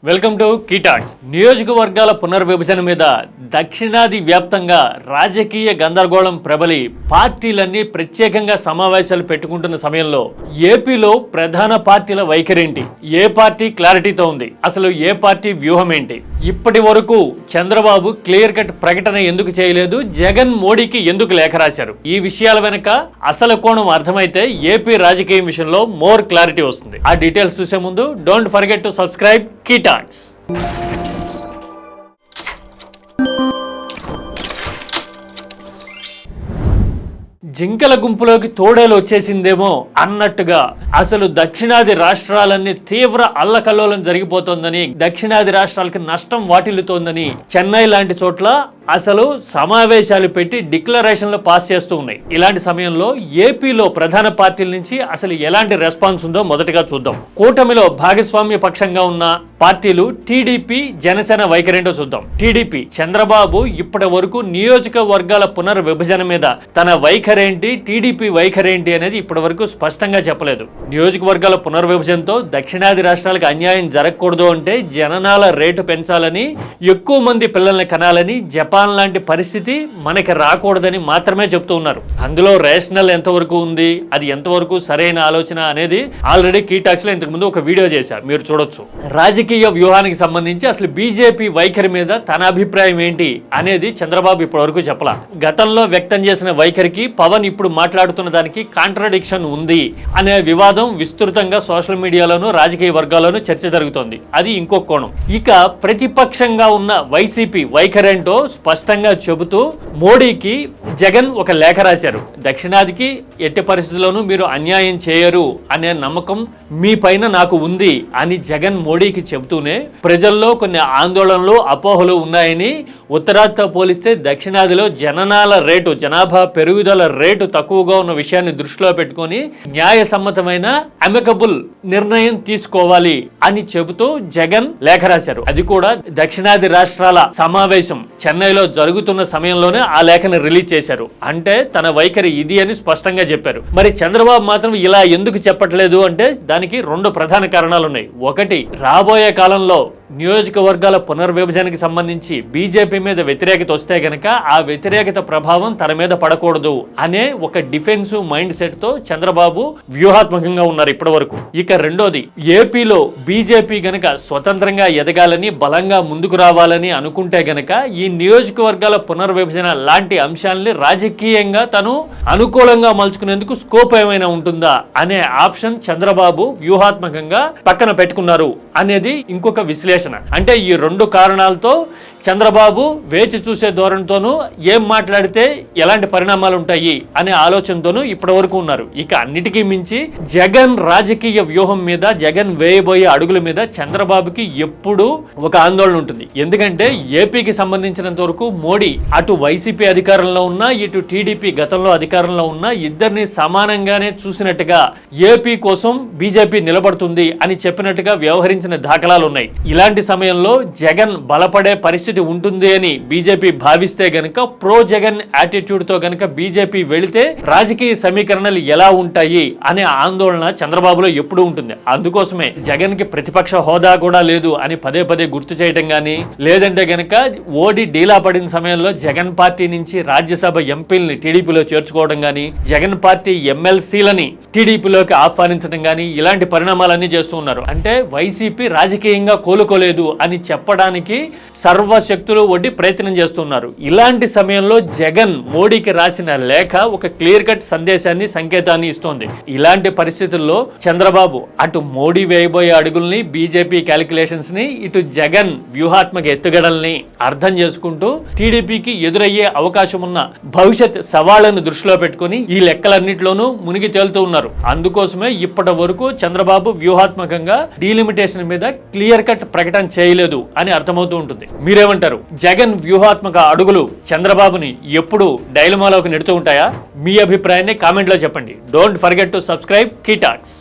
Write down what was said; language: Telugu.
Welcome to కీటాక్స్. నియోజకవర్గాల పునర్విభజన మీద దక్షిణాది వ్యాప్తంగా రాజకీయ గందరగోళం ప్రబలి పార్టీలన్నీ ప్రత్యేకంగా సమావేశాలు పెట్టుకుంటున్న సమయంలో ఏపీలో ప్రధాన పార్టీల వైఖరేంటి? ఏ పార్టీ క్లారిటీతో ఉంది? అసలు ఏ పార్టీ వ్యూహం ఏంటి? ఇప్పటి వరకు చంద్రబాబు క్లియర్ కట్ ప్రకటన ఎందుకు చేయలేదు? జగన్ మోడీకి ఎందుకు లేఖ రాశారు? ఈ విషయాల వెనక అసలు కోణం అర్థమైతే ఏపీ రాజకీయం విషయంలో మోర్ క్లారిటీ వస్తుంది. ఆ డీటెయిల్స్ చూసే ముందు డోంట్ ఫర్గెట్ టు సబ్స్క్రైబ్ కీటాక్స్. జింకల గుంపులోకి తోడేలు వచ్చేసిందేమో అన్నట్టుగా అసలు దక్షిణాది రాష్ట్రాలన్నీ తీవ్ర అల్లకల్లోలం జరిగిపోతోందని, దక్షిణాది రాష్ట్రాలకి నష్టం వాటిల్లుతోందని చెన్నై లాంటి చోట్ల అసలు సమావేశాలు పెట్టి డిక్లరేషన్లు పాస్ చేస్తూ ఉన్నాయి. ఇలాంటి సమయంలో ఏపీలో ప్రధాన పార్టీల నుంచి అసలు ఎలాంటి రెస్పాన్స్ ఉందో మొదటగా చూద్దాం. కూటమిలో భాగస్వామ్య పక్షంగా ఉన్న పార్టీలు టీడీపీ, జనసేన వైఖరేంటో చూద్దాం. టీడీపీ, చంద్రబాబు ఇప్పటి వరకు నియోజకవర్గాల పునర్విభజన మీద తన వైఖరేంటి, టీడీపీ వైఖరేంటి అనేది ఇప్పటి వరకు స్పష్టంగా చెప్పలేదు. నియోజకవర్గాల పునర్విభజనతో దక్షిణాది రాష్ట్రాలకు అన్యాయం జరగకూడదు అంటే జననాల రేటు పెంచాలని, ఎక్కువ మంది పిల్లల్ని కనాలని, జపాన్ లాంటి పరిస్థితి మనకి రాకూడదని మాత్రమే చెప్తూ ఉన్నారు. అందులో రేషనల్ ఎంతవరకు ఉంది, అది ఎంతవరకు సరైన ఆలోచన అనేది ఆల్రెడీ కీటాక్స్ లో ఇంతకుముందు ఒక వీడియో చేశారు, మీరు చూడొచ్చు. రాజకీయ వ్యూహానికి సంబంధించి అసలు బీజేపీ వైఖరి మీద తన అభిప్రాయం ఏంటి అనేది చంద్రబాబు ఇప్పటి వరకు చెప్పలా. గతంలో వ్యక్తం చేసిన వైఖరికి పవన్ ఇప్పుడు మాట్లాడుతున్న దానికి కాంట్రడిక్షన్ ఉంది అనే వివాదం విస్తృతంగా సోషల్ మీడియాలోనూ రాజకీయ వర్గాల్లోనూ చర్చ జరుగుతోంది. అది ఇంకో కోణం. ఇక ప్రతిపక్షంగా ఉన్న వైసీపీ వైఖరేంటో స్పష్టంగా చెబుతూ మోడీకి జగన్ ఒక లేఖ రాశారు. దక్షిణాదికి ఎట్టి పరిస్థితుల్లోనూ మీరు అన్యాయం చేయరు అనే నమ్మకం మీ పైన నాకు ఉంది అని జగన్ మోడీకి చెబుతూనే ప్రజల్లో కొన్ని ఆందోళనలు, అపోహలు ఉన్నాయని, ఉత్తరాదితో పోలిస్తే దక్షిణాదిలో జననాల రేటు, జనాభా పెరుగుదల రేటు తక్కువగా ఉన్న విషయాన్ని దృష్టిలో పెట్టుకొని న్యాయసమ్మతమైన అమికబుల్ నిర్ణయం తీసుకోవాలి అని చెబుతూ జగన్ లేఖ రాశారు. అది కూడా దక్షిణాది రాష్ట్రాల సమావేశం చెన్నైలో జరుగుతున్న సమయంలోనే ఆ లేఖను రిలీజ్ చేశారు. అంటే తన వైఖరి ఇది అని స్పష్టంగా చెప్పారు. మరి చంద్రబాబు మాత్రం ఇలా ఎందుకు చెప్పట్లేదు అంటే దానికి రెండు ప్రధాన కారణాలు ఉన్నాయి. ఒకటి, రాబోయే కాలంలో నియోజకవర్గాల పునర్విభజనకి సంబంధించి బీజేపీ మీద వ్యతిరేకత వస్తే గనక ఆ వ్యతిరేకత ప్రభావం తన మీద పడకూడదు అనే ఒక డిఫెన్సివ్ మైండ్ సెట్ తో చంద్రబాబు వ్యూహాత్మకంగా ఉన్నారు ఇప్పటి వరకు. ఇక రెండోది, ఏపీలో బీజేపీ గనక స్వతంత్రంగా ఎదగాలని, బలంగా ముందుకు రావాలని అనుకుంటే గనక ఈ నియోజకవర్గాల పునర్విభజన లాంటి అంశాలని రాజకీయంగా తను అనుకూలంగా మలుచుకునేందుకు స్కోప్ ఏమైనా ఉంటుందా అనే ఆప్షన్ చంద్రబాబు వ్యూహాత్మకంగా పక్కన పెట్టుకున్నారు అనేది ఇంకొక విశ్లేషణ. అంటే ఈ రెండు కారణాలతో చంద్రబాబు వేచి చూసే ధోరణితోనూ ఏం మాట్లాడితే ఎలాంటి పరిణామాలు ఉంటాయి అనే ఆలోచనతోనూ ఇప్పటి వరకు ఉన్నారు. ఇక అన్నిటికీ మించి జగన్ రాజకీయ వ్యూహం మీద, జగన్ వేయబోయే అడుగుల మీద చంద్రబాబుకి ఎప్పుడు ఒక ఆందోళన ఉంటుంది. ఎందుకంటే ఏపీకి సంబంధించినంత వరకు మోడీ అటు వైసీపీ అధికారంలో ఉన్నా, ఇటు టీడీపీ గతంలో అధికారంలో ఉన్నా ఇద్దరిని సమానంగానే చూసినట్టుగా ఏపీ కోసం బీజేపీ నిలబడుతుంది అని చెప్పినట్టుగా వ్యవహరించిన దాఖలాలు ఉన్నాయి. ఇలాంటి సమయంలో జగన్ బలపడే పరిస్థితి ఉంటుంది అని బీజేపీ భావిస్తే గనక, ప్రో జగన్ యాటిట్యూడ్ తో గనక బీజేపీ వెళితే రాజకీయ సమీకరణలు ఎలా ఉంటాయి అనే ఆందోళన చంద్రబాబులో ఎప్పుడు ఉంటుంది. అందుకోసమే జగన్ కి ప్రతిపక్ష హోదా కూడా లేదు అని పదే పదే గుర్తు చేయడం గానీ, లేదంటే గనక ఓడి డీలా పడిన సమయంలో జగన్ పార్టీ నుంచి రాజ్యసభ ఎంపీలని టీడీపీలో చేర్చుకోవడం గానీ, జగన్ పార్టీ ఎమ్మెల్సీలని టీడీపీలోకి ఆహ్వానించడం గానీ, ఇలాంటి పరిణామాలన్నీ చేస్తూ ఉన్నారు. అంటే వైసీపీ రాజకీయంగా కోలుకోలేదు అని చెప్పడానికి సర్వశక్తులు ఒడ్డి ప్రయత్నం చేస్తున్నారు. ఇలాంటి సమయంలో జగన్ మోడీకి రాసిన లేఖ ఒక క్లియర్ కట్ సందేశాన్ని, సంకేతాన్ని ఇస్తోంది. ఇలాంటి పరిస్థితుల్లో చంద్రబాబు అటు మోడీ వేయబోయే అడుగుల్ని, బీజేపీ క్యాలిక్యులేషన్స్ ని, ఇటు జగన్ వ్యూహాత్మక ఎత్తుగడల్ని అర్థం చేసుకుంటూ టీడీపీకి ఎదురయ్యే అవకాశం ఉన్న భవిష్యత్ సవాళ్లను దృష్టిలో పెట్టుకుని ఈ లెక్కలన్నింటిలోనూ మునిగి తేలుతూ ఉన్నారు. అందుకోసమే ఇప్పటి వరకు చంద్రబాబు వ్యూహాత్మకంగా డీలిమిటేషన్ మీద క్లియర్ కట్ ప్రకటన చేయలేదు అని అర్థమవుతూ ఉంటుంది. మీరేమంటారు? జగన్ వ్యూహాత్మక అడుగులు చంద్రబాబుని ఎప్పుడు డైలమాలోకి నెడుతూ ఉంటాయా? మీ అభిప్రాయాన్ని కామెంట్లో చెప్పండి. Don't forget to subscribe కీటాక్స్.